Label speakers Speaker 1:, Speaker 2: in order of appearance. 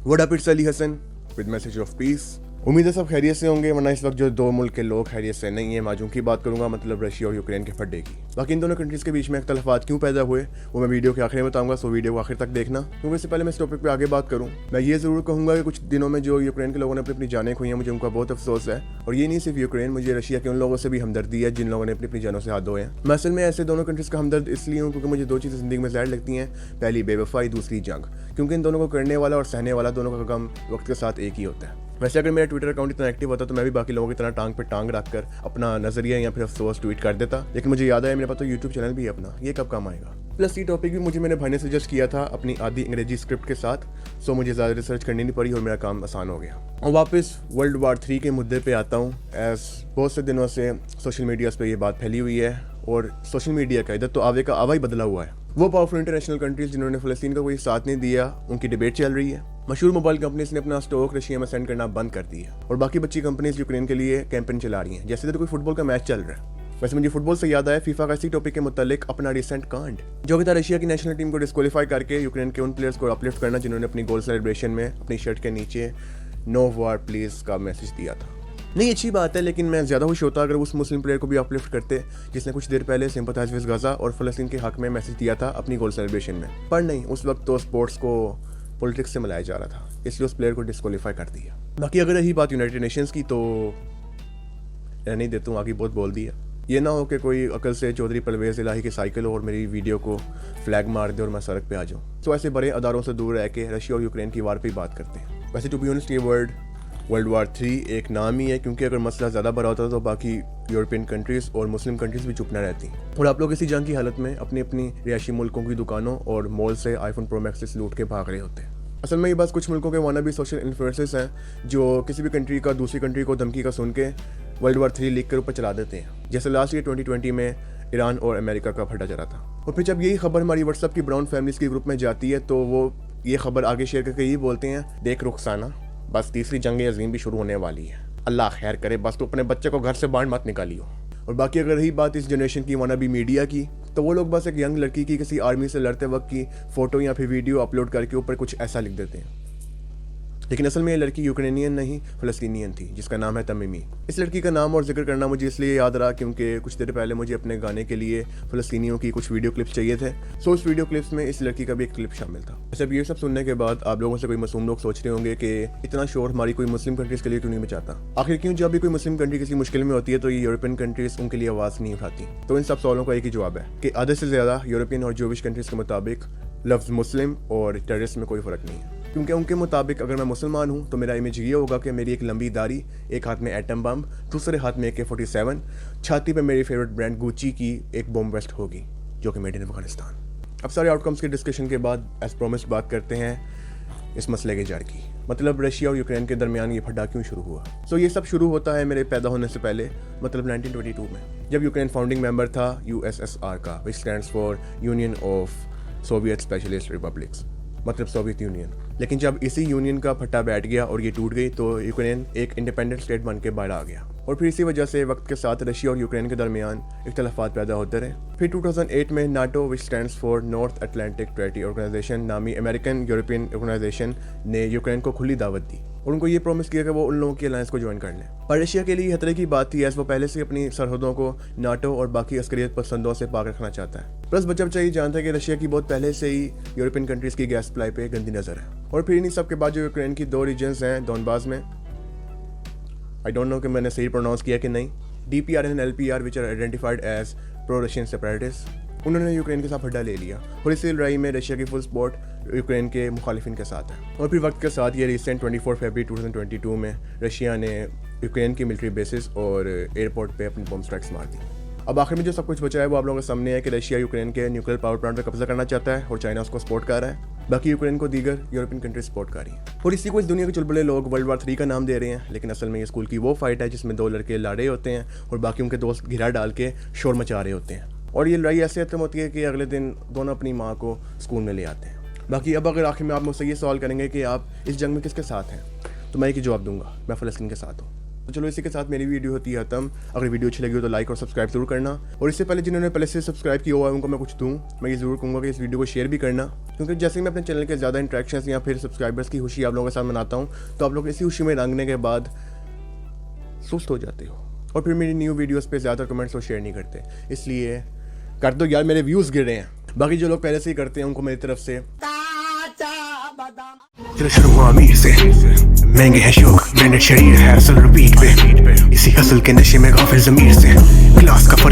Speaker 1: What up, it's Ali Hasan with message of peace. उम्मीद है सब खैरियत से होंगे, वरना इस वक्त जो दो मुल्क के लोग खैरियत से नहीं है। माजूम की बात करूंगा, मतलब रशिया और यूक्रेन के फड्डे की। बाकी इन दोनों कंट्रीज़ के बीच में इख्तलाफात क्यों पैदा हुए वो मैं वीडियो के आखिर में बताऊंगा, सो वीडियो को आखिर तक देखना। क्योंकि इससे पहले मैं इस टॉपिक पे आगे बात करूं, मैं ये ज़रूर कहूँगा कि कुछ दिनों में जो यूक्रेन के लोगों ने अपनी जानें खोई हैं, मुझे उनका बहुत अफसोस है। और ये नहीं सिर्फ यूक्रेन, मुझे रशिया के उन लोगों से भी हमदर्दी है जिन लोगों ने अपनी जानों से हाथ धोए हैं। मैं असल में ऐसे दोनों कंट्रीज़ का हमदर्द इसलिए हूँ क्योंकि मुझे दो चीज़ें ज़िंदगी में ज़ाहिर लगती हैं, पहली बेवफाई, दूसरी जंग। क्योंकि इन दोनों को करने वाला और सहने वाला दोनों का गम वक्त के साथ एक ही होता है। वैसे अगर मेरा ट्विटर अकाउंट इतना एक्टिव होता तो मैं भी बाकी लोगों की तरह टांग पे टांग रखकर अपना नजरिया या फिर अफसोस ट्वीट कर देता, लेकिन मुझे याद आया मेरे पास तो यूट्यूब चैनल भी है अपना, ये कब काम आएगा। प्लस ये टॉपिक भी मुझे मेरे भाई ने सजेस्ट किया था अपनी आधी अंग्रेजी स्क्रिप्ट के साथ, सो मुझे ज़्यादा रिसर्च करनी नहीं पड़ी और मेरा काम आसान हो गया। और वापस वर्ल्ड वार 3 के मुद्दे पे आता हूँ। एज बहुत से दिनों से सोशल मीडियाज़ पे ये बात फैली हुई है और सोशल मीडिया का इधर तो आवे का आवा ही बदला हुआ है। वो पावरफुल इंटरनेशनल कंट्रीज जिन्होंने फ़लस्तीन का कोई साथ नहीं दिया, उनकी डिबेट चल रही है। मशहूर मोबाइल कंपनीज ने अपना स्टॉक रशिया में सेंड करना बंद कर दिया और बाकी बच्ची कंपनीज यूक्रेन के लिए कैंपेन चला रही हैं, जैसे तो कोई फुटबॉल का मैच चल रहा है। वैसे मुझे फुटबॉल से याद आया फीफा का इसी टॉपिक के मुतालिक अपना रिसेंट कांड, जो कि था रशिया की नेशनल टीम को डिस्क्वालीफाई करके यूक्रेन के उन प्लेयर्स को अपलिफ्ट करना जिन्होंने अपनी गोल सेलिब्रेशन में अपनी शर्ट के नीचे नो वॉर प्लीज का मैसेज दिया था। नहीं, अच्छी बात है, लेकिन मैं ज़्यादा खुश होता अगर उस मुस्लिम प्लेयर को भी अपलिफ्ट करते जिसने कुछ देर पहले सिंपथाइज विद गाजा और फ़लस्तीन के हक में मैसेज दिया था अपनी गोल सेलिब्रेशन में। पर नहीं, उस वक्त तो स्पोर्ट्स को पॉलिटिक्स से मिलाया जा रहा था, इसलिए उस प्लेयर को डिस्क्वालीफाई कर दिया। बाकी अगर रही बात यूनाइटेड नेशंस की तो रहने देता हूँ, आगे बहुत बोल दिया। ये ना हो कि कोई अकल से चौधरी परवेज़ इलाही की साइकिल हो और मेरी वीडियो को फ्लैग मार दे और मैं सड़क पे आ जाऊँ। तो ऐसे बड़े अदारों से दूर रह के रशिया और यूक्रेन की वार पे बात करते हैं। वैसे टू बी ऑनेस्ट ये वर्ल्ड वार 3 एक नाम ही है, क्योंकि अगर मसला ज़्यादा बड़ा होता तो बाकी यूरोपियन कंट्रीज़ और मुस्लिम कंट्रीज़ भी चुप न रहती और आप लोग इसी जंग की हालत में अपनी अपनी रिहायशी मुल्कों की दुकानों और मॉल से आईफोन प्रो मैक्स से लूट के भाग रहे होते हैं। असल में ये बस कुछ मुल्कों के वाना भी सोशल इन्फ्लुएंसर्स हैं जो किसी भी कंट्री का दूसरी कंट्री को धमकी का सुन के वर्ल्ड वार 3 लिख कर ऊपर चला देते हैं। जैसे लास्ट ईयर 2020 में ईरान और अमेरिका का फटा चला था। और फिर जब यही खबर हमारी व्हाट्सएप की ब्राउन फैमिलीज़ के ग्रुप में जाती है तो वो ये खबर आगे शेयर करके यही बोलते हैं, देख रुखसाना, बस तीसरी जंग अजीम भी शुरू होने वाली है, अल्लाह खैर करे, बस तो अपने बच्चे को घर से बाहर मत निकालियो। और बाकी अगर रही बात इस जनरेशन की वाना भी मीडिया की, तो वो लोग बस एक यंग लड़की की किसी आर्मी से लड़ते वक्त की फ़ोटो या फिर वीडियो अपलोड करके ऊपर कुछ ऐसा लिख देते हैं। लेकिन असल में ये लड़की यूक्रेनियन नहीं फ़लस्तीनियन थी, जिसका नाम है तमीमी। इस लड़की का नाम और जिक्र करना मुझे इसलिए याद रहा क्योंकि कुछ देर पहले मुझे अपने गाने के लिए फ़लस्तीनियों की कुछ वीडियो क्लिप्स चाहिए थे। सो उस वीडियो क्लिप्स में इस लड़की का भी एक क्लिप शामिल था। अच्छा, अब ये सब सुनने के बाद आप लोगों से कोई मासूम लोग सोच रहे होंगे कि इतना शोर हमारी कोई मुस्लिम कंट्रीज़ के लिए क्यों नहीं मचाता। आखिर क्यों जब भी कोई मुस्लिम कंट्री किसी मुश्किल में होती है तो ये यूरोपियन कंट्रीज़ उनके लिए आवाज़ नहीं उठाती। तो इन सब सवालों का एक ही जवाब है कि आधे से ज़्यादा यूरोपियन और जूविश कंट्रीज़ के मुताबिक लफ्ज़ मुस्लिम और टेररिस्ट में कोई फ़र्क नहीं है। क्योंकि उनके मुताबिक अगर मैं मुसलमान हूँ तो मेरा इमेज ये होगा कि मेरी एक लंबी दाढ़ी, एक हाथ में एटम बम, दूसरे हाथ में AK-47, छाती पे मेरी फेवरेट ब्रांड गुची की एक बॉम्ब वेस्ट होगी जो कि मेड इन अफगानिस्तान। अब सारे आउटकम्स के डिस्कशन के बाद एज प्रोमिस्ड बात करते हैं इस मसले की जड़ की, मतलब रशिया और यूक्रेन के दरमियान ये फड्डा क्यों शुरू हुआ। सो ये सब शुरू होता है मेरे पैदा होने से पहले, मतलब 1922 में, जब यूक्रेन फाउंडिंग मेंबर था USSR का, विच stands for union of Soviet specialist republics, मतलब सोवियत यूनियन। लेकिन जब इसी यूनियन का फट्टा बैठ गया और ये टूट गई तो यूक्रेन एक इंडिपेंडेंट स्टेट बन के बाहर आ गया। और फिर इसी वजह से वक्त के साथ रशिया और यूक्रेन के दरमियान इख्तलाफात पैदा होते रहे। फिर 2008 में NATO, which stands for North Atlantic Treaty Organization नामी अमेरिकन यूरोपियन ऑर्गेनाइजेशन ने यूक्रेन को खुली दावत दी और उनको ये प्रॉमिस किया कि वो उन लोगों की अलायंस को ज्वाइन कर लें। पर रशिया के लिए खतरे की बात थी, एज वो पहले से अपनी सरहदों को नाटो और बाकी अस्करियत पसंदों से पाक रखना चाहता है। प्लस बच्चा बच्चा ये जानता है कि रशिया की बहुत पहले से ही यूरोपियन कंट्रीज़ की गैस सप्लाई पे गंदी नज़र है। और फिर इन्हीं सब के बाद जो यूक्रेन की 2 रीजन्स हैं डोनबास में, आई डोंट नो कि मैंने सही प्रोनाउंस किया कि नहीं, DPR and LPR which are identified as pro Russian separatist, उन्होंने यूक्रेन के साथ फड्डा ले लिया और इसी लड़ाई में रशिया की फुल सपोर्ट यूक्रेन के मुखालिफिन के साथ है। और फिर वक्त के साथ ये रिसेंट 24 फरवरी 2022 में रशिया ने यूक्रेन की मिलिट्री बेसिस और एयरपोर्ट पे अपनी बम स्ट्राइक्स मार दी। अब आखिर में जो सब कुछ बचा है वो आप लोगों के सामने है कि रशिया यूक्रेन के न्यूक्लियर पावर प्लांट पर कब्जा करना चाहता है और चाइना उसको सपोर्ट कर रहा है, बाकी यूक्रेन को दीगर यूरोपियन कंट्री सपोर्ट कर रही है। और इसी को इस दुनिया के चुलबुले लोग वर्ल्ड वार 3 का नाम दे रहे हैं, लेकिन असल में ये स्कूल की वो फाइट है जिसमें 2 लड़के लड़ रहे होते हैं और बाकी उनके दोस्त घिरा डाल के शोर मचा रहे होते हैं। और ये लड़ाई ऐसे खत्म होती है कि अगले दिन दोनों अपनी माँ को स्कूल में ले आते हैं। बाकी अब अगर आखिर में आप मुझसे ये सवाल करेंगे कि आप इस जंग में किसके साथ हैं, तो मैं एक ही जवाब दूंगा, मैं फ़लस्तीन के साथ हूँ। तो चलो इसी के साथ मेरी वीडियो होती है खत्म। अगर वीडियो अच्छी लगी हो तो लाइक और सब्सक्राइब जरूर करना, और इससे पहले जिन्होंने पहले से सब्सक्राइब किया हुआ है उनको मैं कुछ दूँ, मैं ये जरूर कहूँगा कि इस वीडियो को शेयर भी करना, क्योंकि जैसे मैं अपने चैनल के ज़्यादा इंट्रैक्शंस या फिर सब्सक्राइबर्स की खुशी आप लोगों के साथ मनाता हूँ, तो आप लोग इसी खुशी में रंगने के बाद सुस्त हो जाते हो और फिर मेरी न्यू वीडियोस पे ज़्यादा कमेंट्स और शेयर नहीं करते। इसलिए कर दो यार, मेरे व्यूज़ गिर रहे हैं। बाकी जो लोग पहले से ही करते हैं उनको मेरी तरफ से।
Speaker 2: चलो शुरू हुआ अमीर से, महंगे हैं शौक, ब्रांडेड शरीर है असल रिपीट पे, इसी हसल के नशे में गाफिल ज़मीर से, क्लास का फर्क